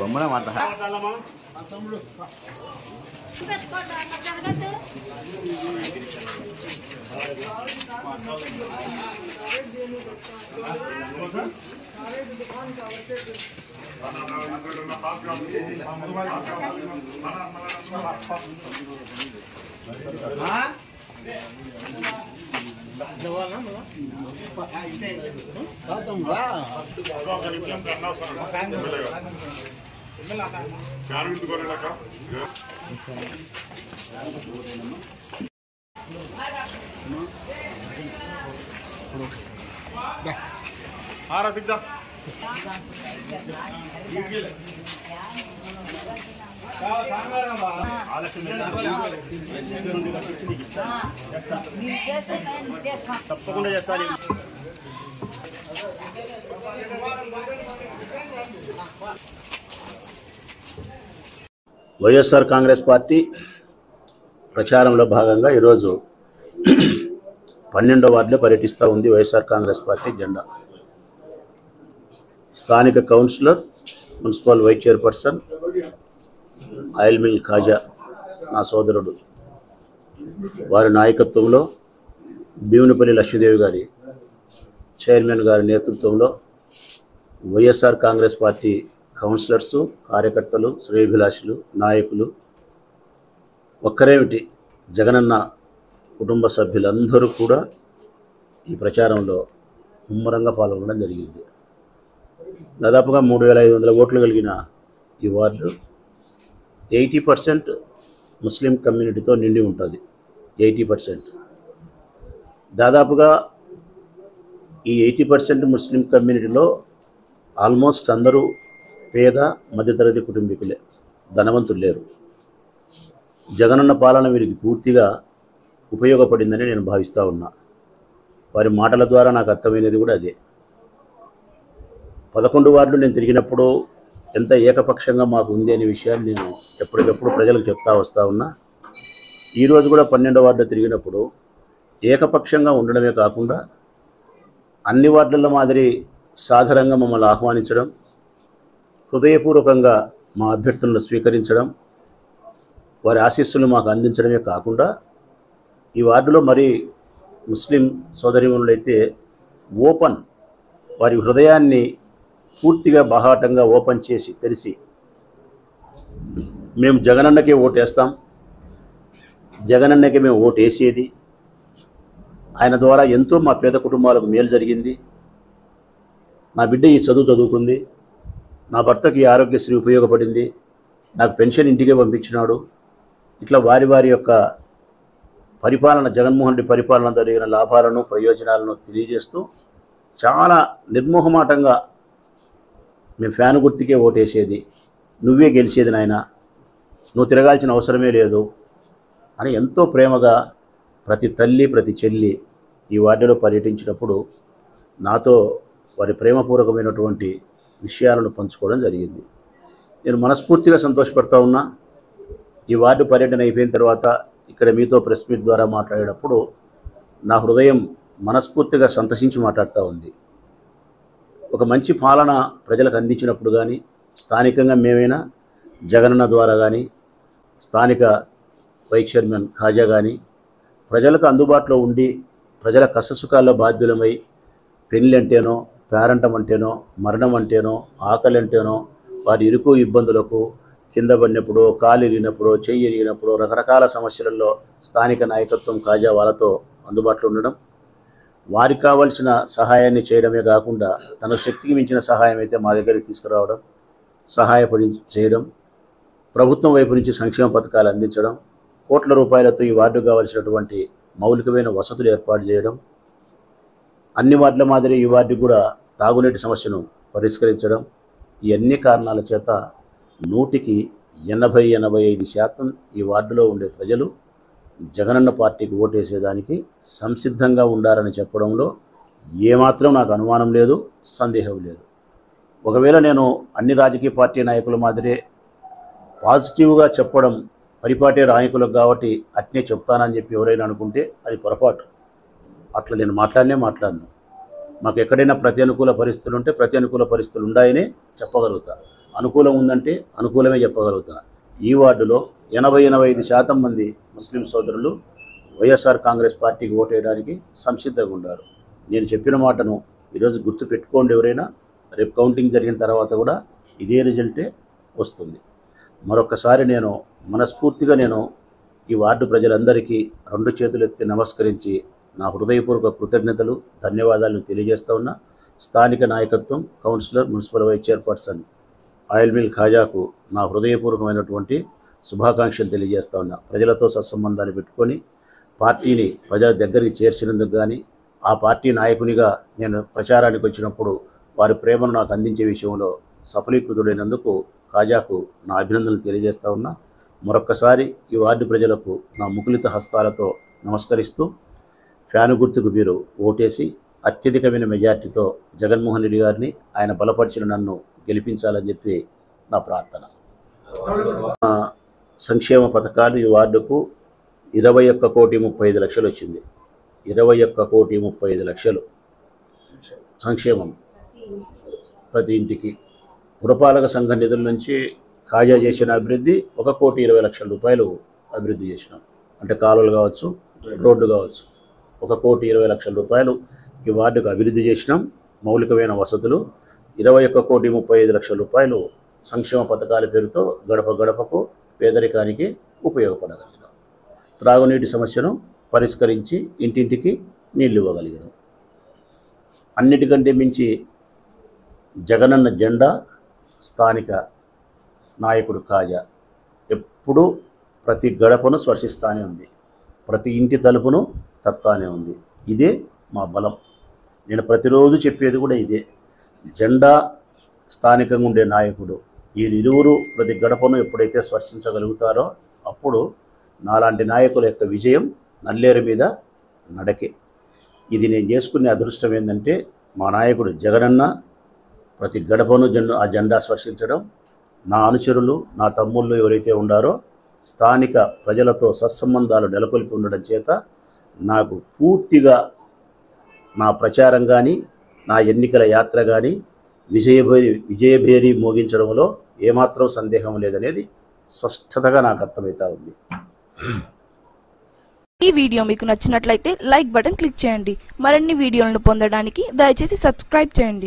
బొమ్మనే మాట తప్పకుండా చేస్తాను. వైఎస్ఆర్ కాంగ్రెస్ పార్టీ ప్రచారంలో భాగంగా ఈరోజు 12వ వార్డులో పర్యటిస్తూ ఉంది వైఎస్ఆర్ కాంగ్రెస్ పార్టీ జెండా. స్థానిక councillor, municipal vice chairperson oil mill Khaja నా సోదరుడు వారి నాయకత్వంలో, భీమునిపల్లి లక్ష్మీదేవి గారి చైర్మన్ గారి నేతృత్వంలో వైఎస్ఆర్ కాంగ్రెస్ పార్టీ కౌన్సిలర్సు, కార్యకర్తలు, శ్రేయోభిలాషులు, నాయకులు, ఒక్కరేమిటి జగనన్న కుటుంబ సభ్యులందరూ కూడా ఈ ప్రచారంలో ముమ్మరంగా పాల్గొనడం జరిగింది. దాదాపుగా 3500 ఓట్లు కలిగిన ఈ వార్డు 80% ముస్లిం కమ్యూనిటీతో నిండి ఉంటుంది. 80%. దాదాపుగా ఈ 80% ముస్లిం కమ్యూనిటీలో ఆల్మోస్ట్ అందరూ పేద మధ్యతరగతి కుటుంబీకులే, ధనవంతులు లేరు. జగనన్న పాలన వీరికి పూర్తిగా ఉపయోగపడిందని నేను భావిస్తూ ఉన్నా. వారి మాటల ద్వారా నాకు అర్థమైనది కూడా అదే. 11 వార్డులు నేను తిరిగినప్పుడు ఎంత ఏకపక్షంగా మాకు ఉంది అనే విషయాన్ని నేను ఎప్పటికప్పుడు ప్రజలకు చెప్తా వస్తూ ఉన్నా. ఈరోజు కూడా 12వ వార్డులో తిరిగినప్పుడు ఏకపక్షంగా ఉండడమే కాకుండా అన్ని వార్డుల మాదిరి సాధారణంగా మమ్మల్ని ఆహ్వానించడం, హృదయపూర్వకంగా మా అభ్యర్థులను స్వీకరించడం, వారి ఆశీస్సులు మాకు అందించడమే కాకుండా ఈ వార్డులో మరి ముస్లిం సోదరీమణులైతే ఓపెన్, వారి హృదయాన్ని పూర్తిగా బాహాటంగా ఓపెన్ చేసి తెరిచి మేము జగనన్నకే ఓటేస్తాం, జగనన్నకే మేము ఓటేసేది, ఆయన ద్వారా ఎంతో మా పేద కుటుంబాలకు మేలు జరిగింది, నా బిడ్డ ఈ చదువు చదువుకుంది, నా భర్తకి ఆరోగ్యశ్రీ ఉపయోగపడింది, నాకు పెన్షన్ ఇంటికే పంపించినాడు, ఇట్లా వారి వారి యొక్క పరిపాలన, జగన్మోహన్ రెడ్డి పరిపాలన జరిగిన లాభాలను, ప్రయోజనాలను తెలియజేస్తూ చాలా నిర్మోహమాటంగా మేము ఫ్యాన్ గుర్తుకే ఓటేసేది, నువ్వే గెలిచేది నాయన, నువ్వు తిరగాల్సిన అవసరమే లేదు అని ఎంతో ప్రేమగా ప్రతి తల్లి, ప్రతి చెల్లి ఈ వార్డులో పర్యటించినప్పుడు నాతో వారి ప్రేమపూర్వకమైనటువంటి విషయాలను పంచుకోవడం జరిగింది. నేను మనస్ఫూర్తిగా సంతోషపడతా ఉన్నా. ఈ వార్డు పర్యటన అయిపోయిన తర్వాత ఇక్కడ మీతో ప్రెస్ మీట్ ద్వారా మాట్లాడేటప్పుడు నా హృదయం మనస్ఫూర్తిగా సంతసించి మాట్లాడుతూ ఉంది. ఒక మంచి పాలన ప్రజలకు అందించినప్పుడు కానీ, స్థానికంగా మేమైనా జగనన్న ద్వారా కానీ, స్థానిక వైస్ చైర్మన్ ఖాజా కానీ ప్రజలకు అందుబాటులో ఉండి ప్రజల కష్టసుఖాల్లో బాధ్యులమై పెళ్ళి అంటేనో, పేరంటం అంటేనో, మరణం అంటేనో, ఆకలి అంటేనో, వారి ఇరుకు ఇబ్బందులకు కింద పడినప్పుడు, కాలు ఇరిగినప్పుడు, చెయ్యి ఇరిగినప్పుడు రకరకాల సమస్యలలో స్థానిక నాయకత్వం ఖాజా వాళ్ళతో అందుబాటులో ఉండడం, వారికి కావాల్సిన సహాయాన్ని చేయడమే కాకుండా తన శక్తికి మించిన సహాయం అయితే మా దగ్గరికి తీసుకురావడం, సహాయపడి చేయడం, ప్రభుత్వం వైపు నుంచి సంక్షేమ పథకాలు అందించడం, కోట్ల రూపాయలతో ఈ వార్డుకు కావాల్సినటువంటి మౌలికమైన వసతులు ఏర్పాటు చేయడం, అన్ని వార్డుల మాదిరి ఈ వార్డుకు కూడా తాగునీటి సమస్యను పరిష్కరించడం, ఈ అన్ని కారణాల చేత 100కి 80-85% ఈ వార్డులో ఉండే ప్రజలు జగనన్న పార్టీకి ఓటేసేదానికి సంసిద్ధంగా ఉండాలని చెప్పడంలో ఏమాత్రం నాకు అనుమానం లేదు, సందేహం లేదు. ఒకవేళ నేను అన్ని రాజకీయ పార్టీ నాయకుల మాదిరే పాజిటివ్గా చెప్పడం పరిపాటే నాయకులకు కాబట్టి అట్నే చెప్తానని చెప్పి ఎవరైనా అనుకుంటే అది పొరపాటు. అట్లా నేను మాట్లాడను. మాకు ఎక్కడైనా ప్రతి అనుకూల పరిస్థితులు ఉంటే ప్రతి అనుకూల పరిస్థితులు ఉన్నాయని చెప్పగలుగుతా, అనుకూలం ఉందంటే అనుకూలమే చెప్పగలుగుతా. ఈ వార్డులో 80-85% మంది ముస్లిం సోదరులు వైఎస్ఆర్ కాంగ్రెస్ పార్టీకి ఓటేయడానికి సంసిద్ధంగా ఉన్నారు. నేను చెప్పిన మాటను ఈరోజు గుర్తు పెట్టుకోండి ఎవరైనా. రేపు కౌంటింగ్ జరిగిన తర్వాత కూడా ఇదే రిజల్టే వస్తుంది. మరొకసారి నేను మనస్ఫూర్తిగా ఈ వార్డు ప్రజలందరికీ 2 చేతులు ఎత్తి నమస్కరించి నా హృదయపూర్వక కృతజ్ఞతలు, ధన్యవాదాలను తెలియజేస్తా ఉన్నా. స్థానిక నాయకత్వం, councillor, municipal vice chairperson oil mill ఖాజాకు నా హృదయపూర్వకమైనటువంటి శుభాకాంక్షలు తెలియజేస్తా ఉన్నా. ప్రజలతో సత్సంబంధాలు పెట్టుకొని పార్టీని ప్రజల దగ్గరికి చేర్చినందుకు కానీ, ఆ పార్టీ నాయకునిగా నేను ప్రచారానికి వచ్చినప్పుడు వారి ప్రేమను నాకు అందించే విషయంలో సఫలీకృతుడైనందుకు ఖాజాకు నా అభినందనలు తెలియజేస్తా ఉన్నా. మరొక్కసారి ఈ వార్డు ప్రజలకు నా ముకులిత హస్తాలతో నమస్కరిస్తూ, ఫ్యాను గుర్తుకు మీరు ఓటేసి అత్యధికమైన మెజార్టీతో జగన్మోహన్ రెడ్డి గారిని, ఆయన బలపరిచిన నన్ను గెలిపించాలని చెప్పి నా ప్రార్థన. సంక్షేమ పథకాలు ఈ వార్డుకు 21,35,00,000 వచ్చింది. 21,35,00,000 సంక్షేమం ప్రతి ఇంటికి. పురపాలక సంఘ నిధుల నుంచి ఖాజా చేసిన అభివృద్ధి 1,20,00,000 రూపాయలు అభివృద్ధి చేసినాం. అంటే కాలువలు కావచ్చు, రోడ్డు కావచ్చు, 1,20,00,000 రూపాయలు ఈ వార్డుకు అభివృద్ధి చేసినాం. మౌలికమైన వసతులు 21,35,00,000 రూపాయలు సంక్షేమ పథకాల పేరుతో గడప గడపకు పేదరికానికి ఉపయోగపడగలిగినాం. త్రాగునీటి సమస్యను పరిష్కరించి ఇంటింటికి నీళ్ళు ఇవ్వగలిగినాం. అన్నిటికంటే మించి జగనన్న జెండా, స్థానిక నాయకుడు ఖాజా ఎప్పుడూ ప్రతి గడపను స్పర్శిస్తానే ఉంది, ప్రతి ఇంటి తలుపును తత్తానే ఉంది. ఇదే మా బలం. నేను ప్రతిరోజు చెప్పేది కూడా ఇదే. జెండా, స్థానికంగా ఉండే నాయకుడు, ఈ ఇరువురు ప్రతి గడపను ఎప్పుడైతే స్పర్శించగలుగుతారో అప్పుడు నాలాంటి నాయకుల యొక్క విజయం నల్లేరు మీద నడకే. ఇది నేను చేసుకునే అదృష్టం ఏంటంటే, మా నాయకుడు జగనన్న ప్రతి గడపను ఆ జెండా స్పర్శించడం, నా అనుచరులు, నా తమ్ముళ్ళు ఎవరైతే ఉండారో స్థానిక ప్రజలతో సత్సంబంధాలు నెలకొల్పి ఉండడం చేత నాకు పూర్తిగా నా ప్రచారం కానీ, నా ఎన్నికల యాత్ర కానీ విజయభేరి మోగించడంలో ఏమాత్రం సందేహం లేదనేది స్పష్టతగా నాకు అర్థమవుతా ఉంది. ఈ వీడియో మీకు నచ్చినట్లయితే లైక్ బటన్ క్లిక్ చేయండి. మరిన్ని వీడియోలను పొందడానికి దయచేసి సబ్స్క్రైబ్ చేయండి.